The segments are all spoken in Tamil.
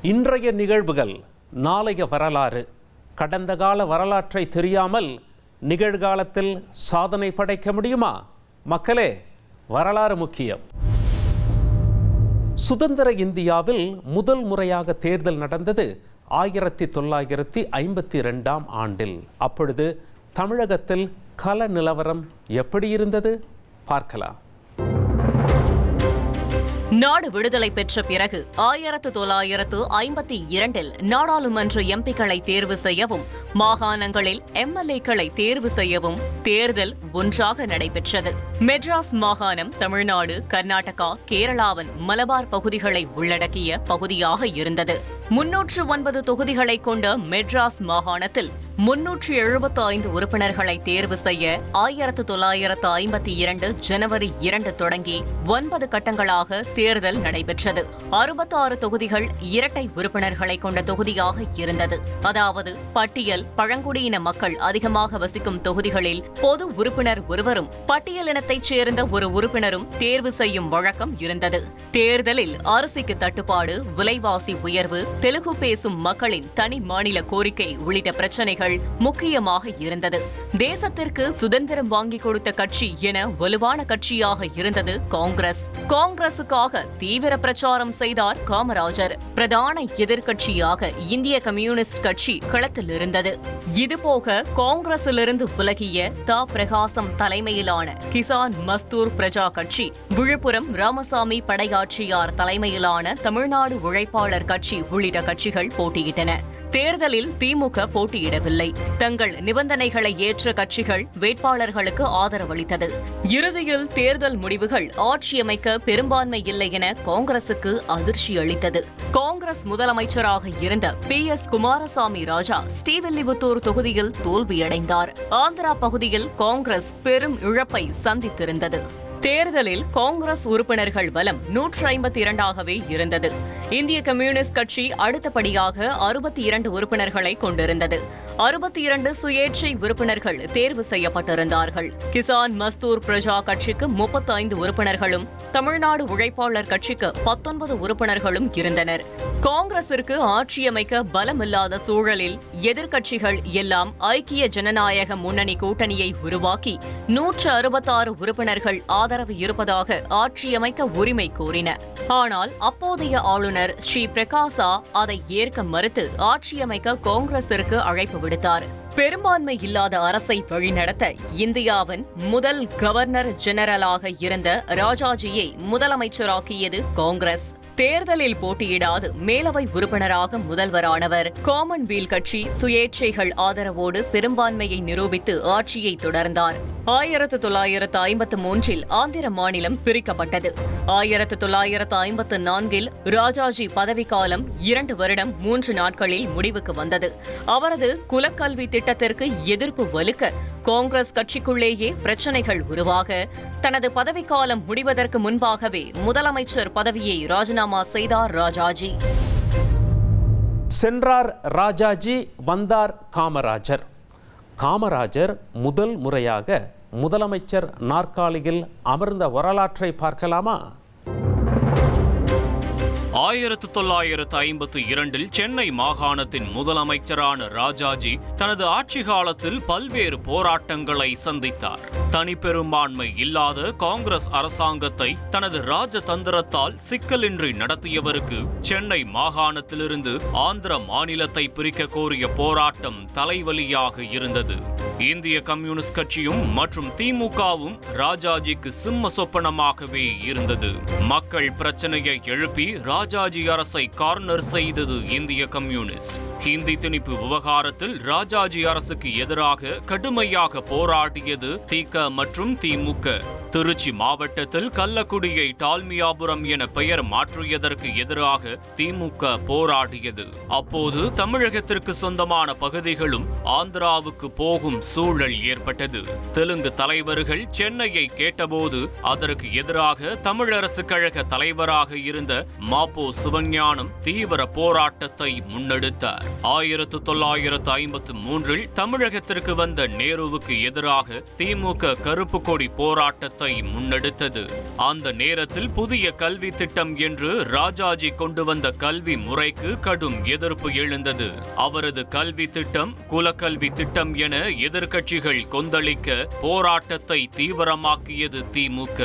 இன்றைய நிகழ்வுகள் நாளைய வரலாறு. கடந்த கால வரலாற்றை தெரியாமல் நிகழ்காலத்தில் சாதனை படைக்க முடியுமா? மக்களே, வரலாறு முக்கியம். சுதந்திர இந்தியாவில் முதல் முறையாக தேர்தல் நடந்தது 1952ஆம் ஆண்டில். அப்பொழுது தமிழகத்தில் கள நிலவரம் எப்படி இருந்தது பார்க்கலாம். நாடு விடுதலை பெற்ற பிறகு 1952 நாடாளுமன்ற எம்பிக்களை தேர்வு செய்யவும் மாகாணங்களில் எம்எல்ஏக்களை தேர்வு செய்யவும் தேர்தல் ஒன்றாக நடைபெற்றது. மெட்ராஸ் மாகாணம் தமிழ்நாடு, கர்நாடகா, கேரளாவின் மலபார் பகுதிகளை உள்ளடக்கிய பகுதியாக இருந்தது. 309 தொகுதிகளை கொண்ட மெட்ராஸ் மாகாணத்தில் 375 உறுப்பினர்களை தேர்வு செய்ய 1952 ஜனவரி 2 தொடங்கி 9 கட்டங்களாக தேர்தல் நடைபெற்றது. 66 தொகுதிகள் இரட்டை உறுப்பினர்களை கொண்ட தொகுதியாக இருந்தது. அதாவது பட்டியல் பழங்குடியின மக்கள் அதிகமாக வசிக்கும் தொகுதிகளில் பொது உறுப்பினர் ஒருவரும் பட்டியல் இனத்தைச் சேர்ந்த ஒரு உறுப்பினரும் தேர்வு செய்யும் வழக்கம் இருந்தது. தேர்தலில் அரிசிக்கு தட்டுப்பாடு, விலைவாசி உயர்வு, தெலுங்கு பேசும் மக்களின் தனி மாநில கோரிக்கை உள்ளிட்ட பிரச்சினைகள் முக்கியமாக இருந்தது. தேசத்திற்கு சுதந்திரம் வாங்கி கொடுத்த கட்சி என வலுவான கட்சியாக இருந்தது காங்கிரஸ். காங்கிரசுக்காக தீவிர பிரச்சாரம் செய்தார் காமராஜர். பிரதான எதிர்க்கட்சியாக இந்திய கம்யூனிஸ்ட் கட்சி களத்தில் இருந்தது. இதுபோக காங்கிரசிலிருந்து விலகிய தா பிரகாசம் தலைமையிலான கிசான் மஸ்தூர் பிரஜா கட்சி, விழுப்புரம் ராமசாமி படையாட்சியார் தலைமையிலான தமிழ்நாடு உழைப்பாளர் கட்சி உள்ளிட்ட கட்சிகள் போட்டியிட்டன. தேர்தலில் திமுக போட்டியிடவில்லை. தங்கள் நிபந்தனைகளை ஏற்ற கட்சிகள் வேட்பாளர்களுக்கு ஆதரவளித்தது. இறுதியில் தேர்தல் முடிவுகள் ஆட்சியமைக்க பெரும்பான்மை இல்லை என காங்கிரசுக்கு அதிர்ச்சி அளித்தது. காங்கிரஸ் முதலமைச்சராக இருந்த PS குமாரசாமி ராஜா ஸ்ரீவில்லிபுத்தூர் தொகுதியில் தோல்வியடைந்தார். ஆந்திரா பகுதியில் காங்கிரஸ் பெரும் இழப்பை சந்தித்திருந்தது. தேர்தலில் காங்கிரஸ் உறுப்பினர்கள் பலம் 152ஆகவே இருந்தது. இந்திய கம்யூனிஸ்ட் கட்சி அடுத்தபடியாக 62 உறுப்பினர்களை கொண்டிருந்தது. 62 சுயேட்சை உறுப்பினர்கள் தேர்வு செய்யப்பட்டிருந்தார்கள். கிசான் மஸ்தூர் பிரஜா கட்சிக்கு 35 உறுப்பினர்களும் தமிழ்நாடு உழைப்பாளர் கட்சிக்கு 19 உறுப்பினர்களும் இருந்தனர். காங்கிரசிற்கு ஆட்சியமைக்க பலமில்லாத சூழலில் எதிர்க்கட்சிகள் எல்லாம் ஐக்கிய ஜனநாயக முன்னணி கூட்டணியை உருவாக்கி 166 உறுப்பினர்கள் ஆதரவு இருப்பதாக ஆட்சியமைக்க உரிமை கோரின. ஆனால் அப்போதைய ஆளுநர் ஸ்ரீ பிரகாசா அதை ஏற்க மறுத்து ஆட்சியமைக்க காங்கிரசிற்கு அழைப்பு விடுத்தார். பெரும்பான்மை இல்லாத அரசை வழிநடத்த இந்தியாவின் முதல் கவர்னர் ஜெனரலாக இருந்த ராஜாஜியை முதலமைச்சராக்கியது காங்கிரஸ். தேர்தலில் போட்டியிடாது மேலவை உறுப்பினராக முதல்வரானவர். காமன்வெல்த் கட்சி சுயேட்சைகள் ஆதரவோடு பெரும்பான்மையை நிரூபித்து ஆட்சியை தொடர்ந்தார். 1953 ஆந்திர மாநிலம் பிரிக்கப்பட்டது. 1954 ராஜாஜி பதவிக்காலம் 2 வருடம் 3 நாட்களில் முடிவுக்கு வந்தது. அவரது குலக்கல்வி திட்டத்திற்கு எதிர்ப்பு வலுக்க காங்கிரஸ் கட்சிக்குள்ளேயே பிரச்சினைகள் உருவாக தனது பதவிக்காலம் முடிவதற்கு முன்பாகவே முதலமைச்சர் பதவியை ராஜினாமா செய்தார் ராஜாஜி. சென்றார் ராஜாஜி, வந்தார் காமராஜர். காமராஜர் முதல் முறையாக முதலமைச்சர் நாற்காலியில் அமர்ந்த வரலாற்றை பார்க்கலாமா? 1952 சென்னை மாகாணத்தின் முதலமைச்சரான ராஜாஜி தனது ஆட்சி காலத்தில் பல்வேறு போராட்டங்களை சந்தித்தார். தனிப்பெரும்பான்மை இல்லாத காங்கிரஸ் அரசாங்கத்தை தனது ராஜதந்திரத்தால் சிக்கலின்றி நடத்தியவருக்கு சென்னை மாகாணத்திலிருந்து ஆந்திர மாநிலத்தை பிரிக்க கோரிய போராட்டம் தலைவலியாக இருந்தது. இந்திய கம்யூனிஸ்ட் கட்சியும் மற்றும் திமுகவும் ராஜாஜிக்கு சிம்ம சொப்பனமாகவே இருந்தது. மக்கள் பிரச்சனையை எழுப்பி ராஜாஜி அரசை கார்னர் செய்தது இந்திய கம்யூனிஸ்ட். ஹிந்தி திணிப்பு விவகாரத்தில் ராஜாஜி அரசுக்கு எதிராக கடுமையாக போராடியது திக மற்றும் திமுக. திருச்சி மாவட்டத்தில் கள்ளக்குடியை டால்மியாபுரம் என பெயர் மாற்றியதற்கு எதிராக திமுக போராடியது. அப்போது தமிழகத்திற்கு சொந்தமான பகுதிகளும் ஆந்திராவுக்கு போகும் சூழல் ஏற்பட்டது. தெலுங்கு தலைவர்கள் சென்னையை கேட்டபோது அதற்கு எதிராக தமிழரசு கழக தலைவராக இருந்த மாப்போ சிவஞானம் தீவிர போராட்டத்தை முன்னெடுத்தார். 1953 தமிழகத்திற்கு வந்த நேருவுக்கு எதிராக திமுக கருப்பு கொடி போராட்டத்தை போராட்டத்தை முன்னெடுத்தது. அந்த நேரத்தில் புதிய கல்வி திட்டம் என்று ராஜாஜி கொண்டு வந்த கல்வி முறைக்கு கடும் எதிர்ப்பு எழுந்தது. அவரது கல்வி திட்டம் குலக்கல்வி திட்டம் என எதிர்க்கட்சிகள் கொந்தளிக்க போராட்டத்தை தீவிரமாக்கியது திமுக.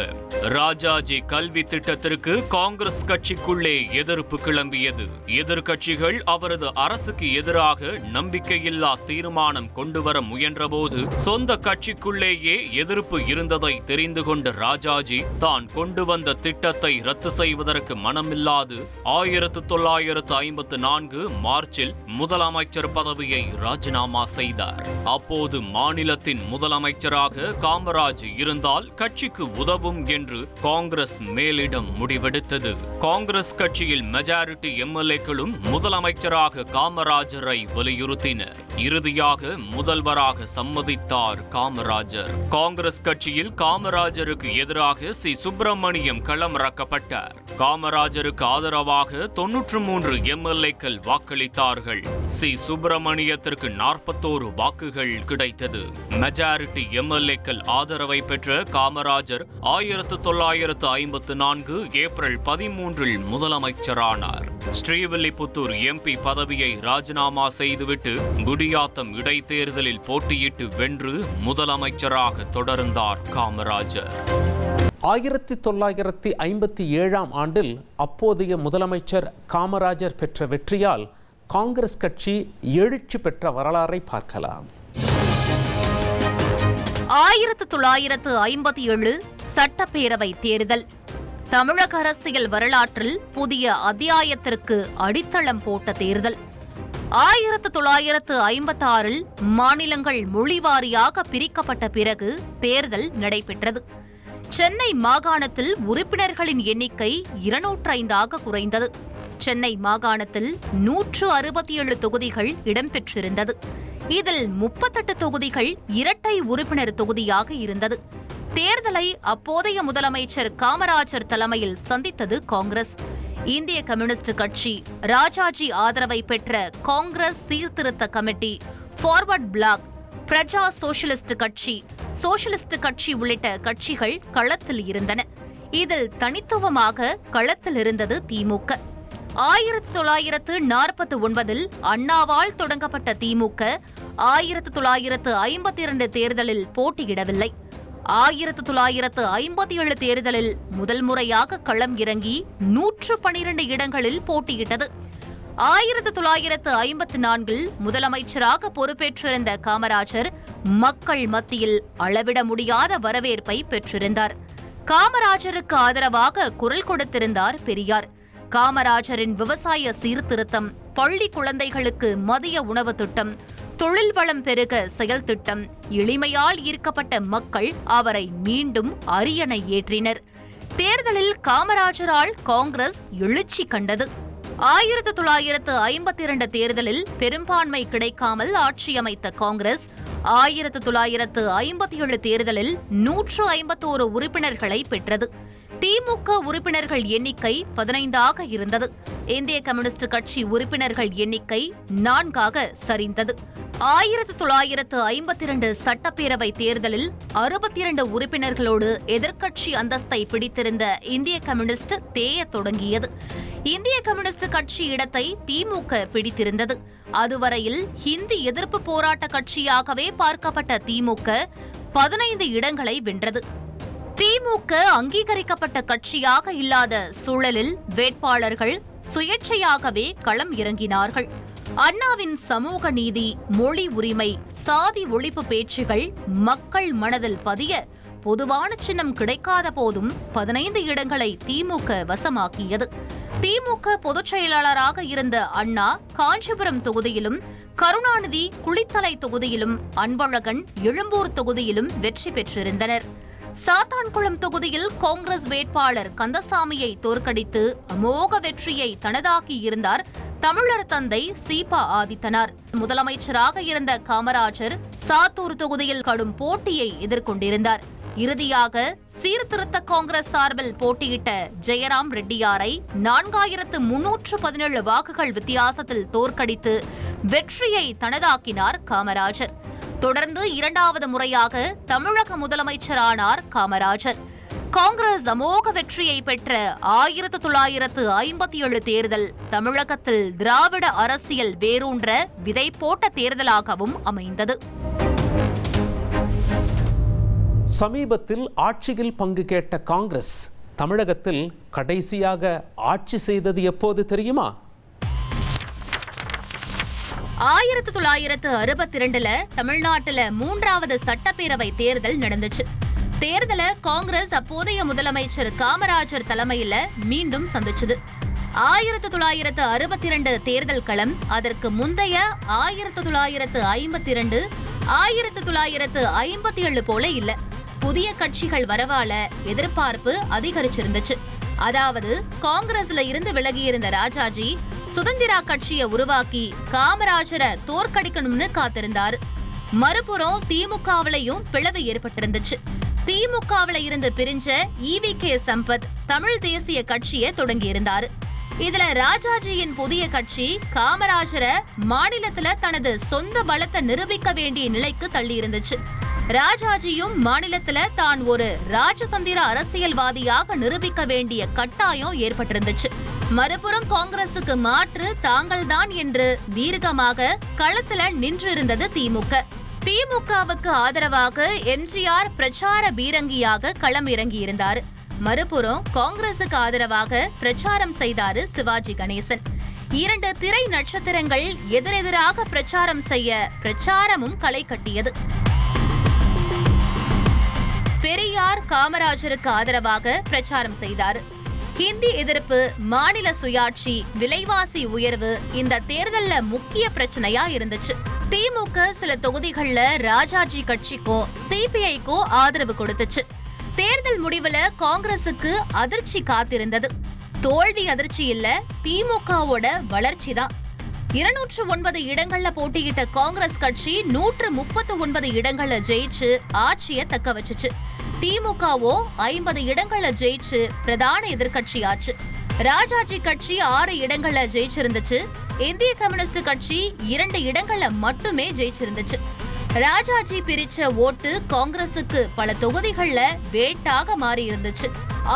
ராஜாஜி கல்வி திட்டத்திற்கு காங்கிரஸ் கட்சிக்குள்ளே எதிர்ப்பு கிளம்பியது. எதிர்க்கட்சிகள் அவரது அரசுக்கு எதிராக நம்பிக்கையில்லா தீர்மானம் கொண்டுவர முயன்றபோது சொந்த கட்சிக்குள்ளேயே எதிர்ப்பு இருந்ததை தெரிந்து கொண்ட ராஜாஜி தான் கொண்டு வந்த திட்டத்தை ரத்து செய்வதற்கு மனமில்லாது 1954 மார்ச்சில் முதலமைச்சர் பதவியை ராஜினாமா செய்தார். அப்போது மாநிலத்தின் முதலமைச்சராக காமராஜ் இருந்தால் கட்சிக்கு உதவும் என்று காங்கிரஸ் மேலிடம் முடிவெடுத்தது. காங்கிரஸ் கட்சியில் மெஜாரிட்டி எம்எல்ஏக்களும் முதலமைச்சராக காமராஜரை வலியுறுத்தினர். இறுதியாக முதல்வராக சம்மதித்தார் காமராஜர். காங்கிரஸ் கட்சியில் காமராஜருக்கு எதிராக சி. சுப்பிரமணியம் களமிறக்கப்பட்டார். காமராஜருக்கு ஆதரவாக 93 எம்எல்ஏக்கள் வாக்களித்தார்கள். சி. சுப்பிரமணியத்திற்கு 41 வாக்குகள் கிடைத்தது. மெஜாரிட்டி எம்எல்ஏக்கள் ஆதரவை பெற்ற காமராஜர் 1954 ஏப்ரல் 13 முதலமைச்சரானார். ஸ்ரீவில்லிபுத்தூர் எம்பி பதவியை ராஜினாமா செய்துவிட்டு குடியாத்தம் இடைத்தேர்தலில் போட்டியிட்டு வென்று முதலமைச்சராக தொடர்ந்தார் காமராஜர். 1957 ஆண்டில் அப்போதைய முதலமைச்சர் காமராஜர் பெற்ற வெற்றியால் காங்கிரஸ் கட்சி எழுச்சி பெற்ற வரலாறை பார்க்கலாம். 1957 சட்டப்பேரவை தேர்தல் தமிழக அரசியல் வரலாற்றில் புதிய அத்தியாயத்திற்கு அடித்தளம் போட்ட தேர்தல். 1956 மாநிலங்கள் மொழிவாரியாக பிரிக்கப்பட்ட பிறகு தேர்தல் நடைபெற்றது. சென்னை மாகாணத்தில் உறுப்பினர்களின் எண்ணிக்கை 205 குறைந்தது. சென்னை மாகாணத்தில் 167 தொகுதிகள் இடம்பெற்றிருந்தது. இதில் 38 தொகுதிகள் இரட்டை உறுப்பினர் தொகுதியாக இருந்தது. தேர்தலை அப்போதைய முதலமைச்சர் காமராஜர் தலைமையில் சந்தித்தது காங்கிரஸ். இந்திய கம்யூனிஸ்ட் கட்சி, ராஜாஜி ஆதரவை பெற்ற காங்கிரஸ் சீர்திருத்த கமிட்டி, ஃபார்வர்ட் பிளாக், பிரஜா சோஷலிஸ்ட் கட்சி உள்ளிட்ட கட்சிகள் களத்தில் இருந்தன. இதில் தனித்துவமாக களத்தில் இருந்தது திமுக. 1949 அண்ணாவால் தொடங்கப்பட்ட திமுக 1952 தேர்தலில் போட்டியிடவில்லை. 1957 தேர்தலில் முதல் முறையாக களம் இறங்கி 112 இடங்களில் போட்டியிட்டது. 1954 முதலமைச்சராக பொறுப்பேற்றிருந்த காமராஜர் மக்கள் மத்தியில் அளவிட முடியாத வரவேற்பை பெற்றிருந்தார். காமராஜருக்கு ஆதரவாக குரல் கொடுத்திருந்தார் பெரியார். காமராஜரின் விவசாய சீர்திருத்தம், பள்ளி குழந்தைகளுக்கு மதிய உணவு திட்டம், தொழில் வளம் பெருக செயல் திட்டம், எளிமையால் ஈர்க்கப்பட்ட மக்கள் அவரை மீண்டும் அரியணை ஏற்றினர். தேர்தலில் காமராஜரால் காங்கிரஸ் எழுச்சி கண்டது. 1952 தேர்தலில் பெரும்பான்மை கிடைக்காமல் ஆட்சியமைத்த காங்கிரஸ் 1957 தேர்தலில் 151 உறுப்பினர்களை பெற்றது. திமுக உறுப்பினர்கள் எண்ணிக்கை 15 இருந்தது. இந்திய கம்யூனிஸ்ட் கட்சி உறுப்பினர்கள் எண்ணிக்கை 4 சரிந்தது. 1952 சட்டப்பேரவை தேர்தலில் 62 உறுப்பினர்களோடு எதிர்க்கட்சி அந்தஸ்தை பிடித்திருந்த இந்திய கம்யூனிஸ்ட் தேயத் தொடங்கியது. இந்திய கம்யூனிஸ்ட் கட்சி இடத்தை திமுக பிடித்திருந்தது. அதுவரையில் ஹிந்தி எதிர்ப்பு போராட்ட கட்சியாகவே பார்க்கப்பட்ட திமுக 15 இடங்களை வென்றது. திமுக அங்கீகரிக்கப்பட்ட கட்சியாக இல்லாத சூழலில் வேட்பாளர்கள் சுயேட்சையாகவே களம் இறங்கினார்கள். அண்ணாவின் சமூக நீதி, மொழி உரிமை, சாதி ஒழிப்பு பேச்சுகள் மக்கள் மனதில் பதிய பொதுவான சின்னம் கிடைக்காத போதும் 15 இடங்களை திமுக வசமாக்கியது. திமுக பொதுச் செயலாளராக இருந்த அண்ணா காஞ்சிபுரம் தொகுதியிலும், கருணாநிதி குளித்தலை தொகுதியிலும், அன்பழகன் எழும்பூர் தொகுதியிலும் வெற்றி பெற்றிருந்தனர். சாத்தான்குளம் தொகுதியில் காங்கிரஸ் வேட்பாளர் கந்தசாமியை தோற்கடித்து அமோக வெற்றியை தனதாக்கி இருந்தார் தமிழர் தந்தை சீபா ஆதித்தனார். முதலமைச்சராக இருந்த காமராஜர் சாத்தூர் தொகுதியில் கடும் போட்டியை எதிர்கொண்டிருந்தார். இறுதியாக சீர்திருத்த காங்கிரஸ் சார்பில் போட்டியிட்ட ஜெயராம் ரெட்டியாரை 4317 வாக்குகள் வித்தியாசத்தில் தோற்கடித்து வெற்றியை தனதாக்கினார் காமராஜர். தொடர்ந்து 2வது முறையாக தமிழக முதலமைச்சரானார் காமராஜர். காங்கிரஸ் அமோக வெற்றியை பெற்ற 1957 தேர்தல் தமிழகத்தில் திராவிட அரசியல் வேரூன்ற விதை போட்ட தேர்தலாகவும் அமைந்தது. சமீபத்தில் ஆட்சியில் பங்கு கேட்ட காங்கிரஸ் தமிழகத்தில் கடைசியாக ஆட்சி செய்தது எப்போது தெரியுமா? 1962 தமிழ்நாட்டுல 3வது சட்டப்பேரவை தேர்தல் நடந்துச்சு. தேர்தலை காங்கிரஸ் அப்போதைய முதலமைச்சர் காமராஜர் தலைமையில மீண்டும் சந்திச்சது. 1962 தேர்தல் களம் அதற்கு முந்தைய 1952, 1957 போல இல்ல. புதிய கட்சிகள் வரவால எதிர்பார்ப்பு அதிகரிச்சிருந்துச்சு. அதாவது காங்கிரஸ்ல இருந்து விலகியிருந்த ராஜாஜி சுதந்திரா கட்சியை உருவாக்கி காமராஜரை தோற்கடிக்கணும்னு காத்திருந்தார். மறுபுறம் திமுகவிலையும் பிளவு ஏற்பட்டிருந்துச்சு. திமுகவில இருந்து பிரிஞ்ச EVK சம்பத் தமிழ் தேசிய கட்சியை தொடங்கியிருந்தார். இதுல ராஜாஜியின் புதிய கட்சி காமராஜரை மாநிலத்துல தனது சொந்த பலத்தை நிரூபிக்க வேண்டிய நிலைக்கு தள்ளி இருந்துச்சு. ராஜாஜியும் மாநிலத்துல தான் ஒரு ராஜதந்திர அரசியல்வாதியாக நிரூபிக்க வேண்டிய கட்டாயம் ஏற்பட்டிருந்துச்சு. மறுபுறம் காங்கிரசுக்கு மாற்று தாங்கள்தான் என்று தீர்க்கமாக களத்துல நின்றிருந்தது திமுக. திமுகவுக்கு ஆதரவாக MGR பிரச்சார பீரங்கியாக களம் இறங்கியிருந்தார். மறுபுறம் காங்கிரசுக்கு ஆதரவாக பிரச்சாரம் செய்தாரு சிவாஜி கணேசன். 2 திரை நட்சத்திரங்கள் எதிரெதிராக பிரச்சாரம் செய்ய பிரச்சாரமும் களை கட்டியது. பெரியார் காமராஜருக்கு ஆதரவாக பிரச்சாரம் செய்தார். ஹிந்தி எதிர்ப்பு, மாநில சுயாட்சி, விலைவாசி உயர்வு இந்த தேர்தல்ல முக்கிய பிரச்சனையா இருந்துச்சு. திமுக சில தொகுதிகள்ல ராஜாஜி கட்சிக்கோ CPIக்கோ ஆதரவு கொடுத்துச்சு. தேர்தல் முடிவுல காங்கிரசுக்கு அதிர்ச்சி காத்திருந்தது. தோல்வி அதிர்ச்சி இல்ல, திமுகவோட வளர்ச்சி தான். 209 இடங்கள்ல போட்டியிட்ட காங்கிரஸ் கட்சி 139 இடங்கள்ல ஜெயிச்சு ஆட்சியை தக்க வச்சுச்சு. திமுகவோ 50 இடங்கள்ல ஜெயிச்சு பிரதான எதிர்கட்சியாச்சு. ராஜாஜி கட்சி 6 இடங்கள்ல ஜெயிச்சிருந்துச்சு. இந்திய கம்யூனிஸ்ட் கட்சி 2 இடங்கள்ல மட்டுமே ஜெயிச்சிருந்துச்சு. ராஜாஜி பிரிச்ச ஓட்டு காங்கிரசுக்கு பல தொகுதிகள்ல வேட்டாக மாறி இருந்துச்சு.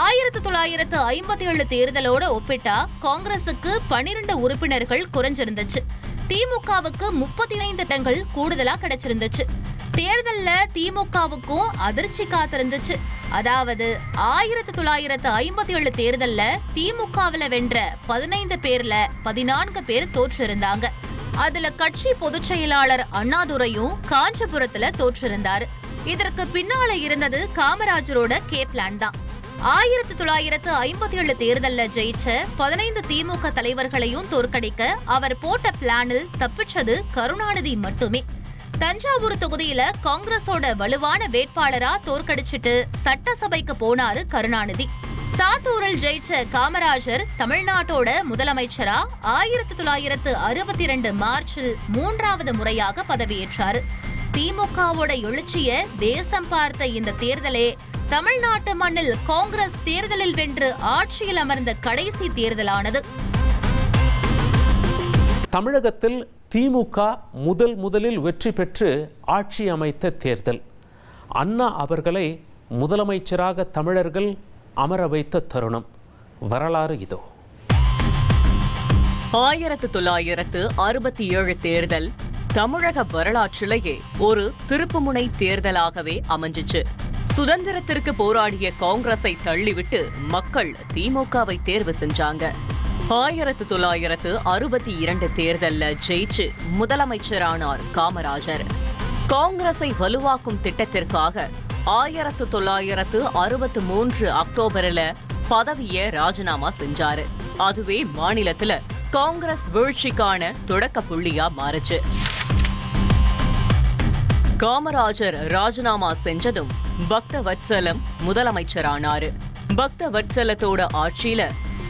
1957 தேர்தலோட ஒப்பிட்டா காங்கிரசுக்கு 12 உறுப்பினர்கள் குறைஞ்சிருந்துச்சு. திமுகவுக்கு 35 இடங்கள் கூடுதலா கிடைச்சிருந்துச்சு. தேர்தல்ல திமுகவுக்கும் அதிர்ச்சி காத்திருந்துச்சு. அதாவது 1957 தேர்தல்ல திமுகவுல வென்ற 15 பேர்ல 14 பேர் தோற்றிருந்தாங்க. அதுல கட்சி பொதுச் செயலாளர் அண்ணாதுரையும் காஞ்சிபுரத்துல தோற்றிருந்தாரு. இதற்கு பின்னால இருந்தது காமராஜரோட பிளான் தான். 1957 தேர்தல்ல ஜெயிச்ச 15 திமுக தலைவர்களையும் தோற்கடிக்க அவர் போட்ட பிளானில் தப்பிச்சது கருணாநிதி மட்டுமே. தஞ்சாவூர் தொகுதியில காங்கிரஸோட வலுவான வேட்பாளரா தோற்கடிச்சிட்டு சட்டசபைக்கு போனாரு கருணாநிதி. சாத்தூரில் ஜெயிச்ச காமராஜர் தமிழ்நாட்டோட முதலமைச்சரா 1962 மார்ச்சில் 3வது முறையாக பதவியேற்றாரு. திமுகவோட எழுச்சிய தேசம் பார்த்த இந்த தேர்தலே தமிழ்நாட்டு மண்ணில் காங்கிரஸ் தேர்தலில் வென்று ஆட்சியில் அமர்ந்த கடைசி தேர்தலானது. தமிழகத்தில் திமுக முதலில் வெற்றி பெற்று ஆட்சி அமைத்த தேர்தல். அண்ணா அவர்களை முதலமைச்சராக தமிழர்கள் அமர வைத்த தருணம். வரலாறு இதோ. 1967 தேர்தல் தமிழக வரலாற்றிலேயே ஒரு திருப்புமுனை தேர்தலாகவே அமைஞ்சிச்சு. சுதந்திரத்திற்கு போராடிய காங்கிரஸை தள்ளிவிட்டு மக்கள் திமுகவை தேர்வு செஞ்சாங்க. 1962 தேர்தல்ல ஜெயிச்சு முதலமைச்சரானார் காமராஜர். காங்கிரஸை வலுவாக்கும் திட்டத்திற்காக 1963 அக்டோபர்ல பதவியை ராஜினாமா செஞ்சாரு. அதுவே மாநிலத்துல காங்கிரஸ் வீழ்ச்சிக்கான தொடக்க புள்ளியா மாறுச்சு. காமராஜர் ராஜினாமா செஞ்சதும் பக்தவத்சலம் முதலமைச்சரானாரு. பக்தவத்சலத்தோட ஆட்சியில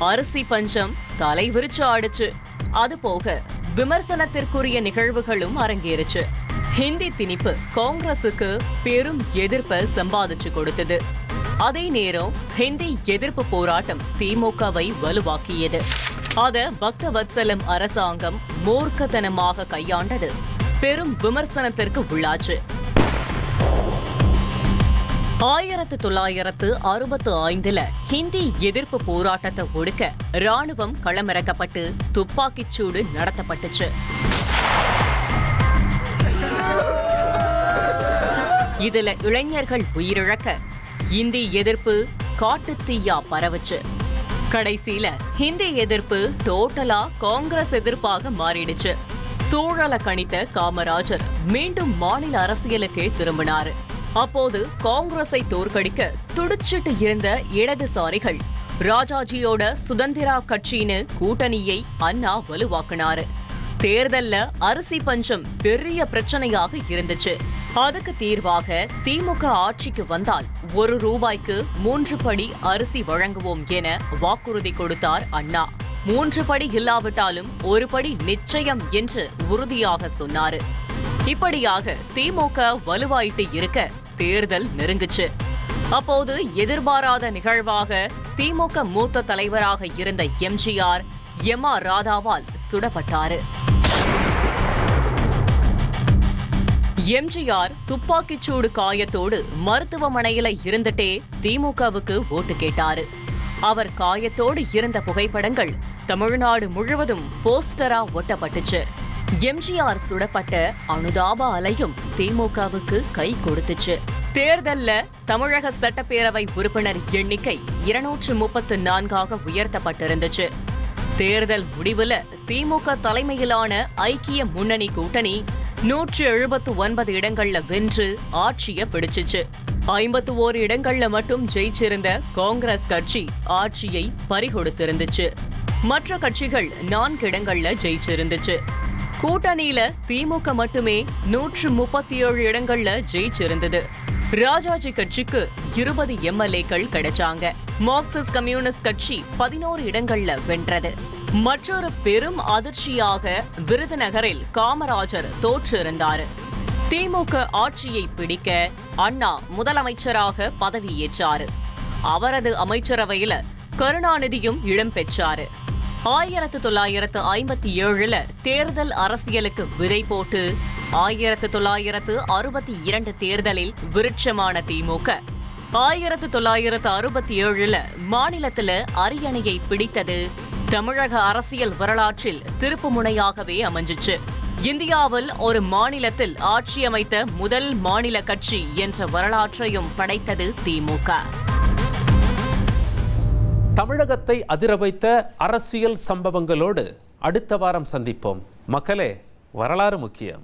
அரிசி பஞ்சம் தலை விரிச்சு ஆடுச்சு. அது போக விமர்சனத்திற்குரிய நிகழ்வுகளும் அரங்கேறுச்சு. ஹிந்தி திணிப்பு காங்கிரசுக்கு பெரும் எதிர்ப்பை சம்பாதிச்சு கொடுத்தது. அதே நேரம் ஹிந்தி எதிர்ப்பு போராட்டம் திமுகவை வலுவாக்கியது. அத பக்தவத்சலம் அரசாங்கம் மூர்க்கத்தனமாக கையாண்டது பெரும் விமர்சனத்திற்கு உள்ளாச்சு. 1965 ஹிந்தி எதிர்ப்பு போராட்டத்தை ஒடுக்க ராணுவம் களமிறக்கப்பட்டு துப்பாக்கிச்சூடு நடத்தப்பட்டுச்சு. இதுல இளைஞர்கள் உயிரிழக்க இந்தி எதிர்ப்பு காட்டுத்தீயா பரவுச்சு. கடைசியில ஹிந்தி எதிர்ப்பு டோட்டலா காங்கிரஸ் எதிர்ப்பாக மாறிடுச்சு. சூழலை கணித்த காமராஜர் மீண்டும் மாநில அரசியலுக்கே திரும்பினாரு. அப்போது காங்கிரஸை தோற்கடிக்க துடிச்சிட்டு இருந்த இடதுசாரிகள் ராஜாஜியோட சுதந்திரா கட்சின்னு கூட்டணியை அண்ணா வலுவாக்குனாரு. தேர்தல்ல அரிசி பஞ்சம் பெரிய பிரச்சனையாக இருந்துச்சு. அதுக்கு தீர்வாக திமுக ஆட்சிக்கு வந்தால் ₹1 3 படி அரிசி வழங்குவோம் என வாக்குறுதி கொடுத்தார் அண்ணா. 3 படி இல்லாவிட்டாலும் 1 படி நிச்சயம் என்று உறுதியாக சொன்னாரு. இப்படியாக திமுக வலுவாயிட்டு இருக்க தேர்தல் நெருங்குச்சு. அப்போது எதிர்பாராத நிகழ்வாக திமுக மூத்த தலைவராக இருந்த எம்ஜிஆர் எம்.ஆர். ராதாவால் சுடப்பட்டாரு. எம்ஜிஆர் துப்பாக்கிச்சூடு காயத்தோடு மருத்துவமனையில இருந்துட்டே திமுகவுக்கு ஓட்டு கேட்டாரு. அவர் காயத்தோடு இருந்த புகைப்படங்கள் தமிழ்நாடு முழுவதும் போஸ்டரா ஒட்டப்பட்டுச்சு. எம்ஜிஆர் சுடப்பட்ட அனுதாப அலையும் திமுகவுக்கு கை கொடுத்துச்சு. தேர்தல்ல தமிழக சட்டப்பேரவை உறுப்பினர் எண்ணிக்கை 234ஆக உயர்த்தப்பட்டிருந்துச்சு. தேர்தல் முடிவுல திமுக தலைமையிலான ஐக்கிய முன்னணி கூட்டணி 179 இடங்கள்ல வென்று ஆட்சியை பிடிச்சிச்சு. 51 இடங்கள்ல மட்டும் ஜெயிச்சிருந்த காங்கிரஸ் கட்சி ஆட்சியை பறிகொடுத்திருந்துச்சு. மற்ற கட்சிகள் 4 இடங்கள்ல ஜெயிச்சிருந்துச்சு. கூட்டணியில திமுக மட்டுமே 137 இடங்கள்ல ஜெயிச்சிருந்தது. ராஜாஜி கட்சிக்கு 20 எம்எல்ஏக்கள் கிடைச்சாங்க. மார்க்சிஸ்ட் கம்யூனிஸ்ட் கட்சி 11 இடங்கள்ல வென்றது. மற்றொரு பெரும் அதிர்ச்சியாக விருதுநகரில் காமராஜர் தோற்றிருந்தார். திமுக ஆட்சியை பிடிக்க அண்ணா முதலமைச்சராக பதவியேற்றார். அவரது அமைச்சரவையில கருணாநிதியும் இடம்பெற்றார். 1957 தேர்தல் அரசியலுக்கு விதை போட்டு 1962 தேர்தலில் விருட்சமான திமுக 1967 மாநிலத்துல அரியணையை பிடித்தது தமிழக அரசியல் வரலாற்றில் திருப்புமுனையாகவே அமைஞ்சிச்சு. இந்தியாவில் ஒரு மாநிலத்தில் ஆட்சி அமைத்த முதல் மாநில கட்சி என்ற வரலாற்றையும் படைத்தது திமுக. தமிழகத்தை அதிர வைத்த அரசியல் சம்பவங்களோடு அடுத்த வாரம் சந்திப்போம். மக்களே, வரலாறு முக்கியம்.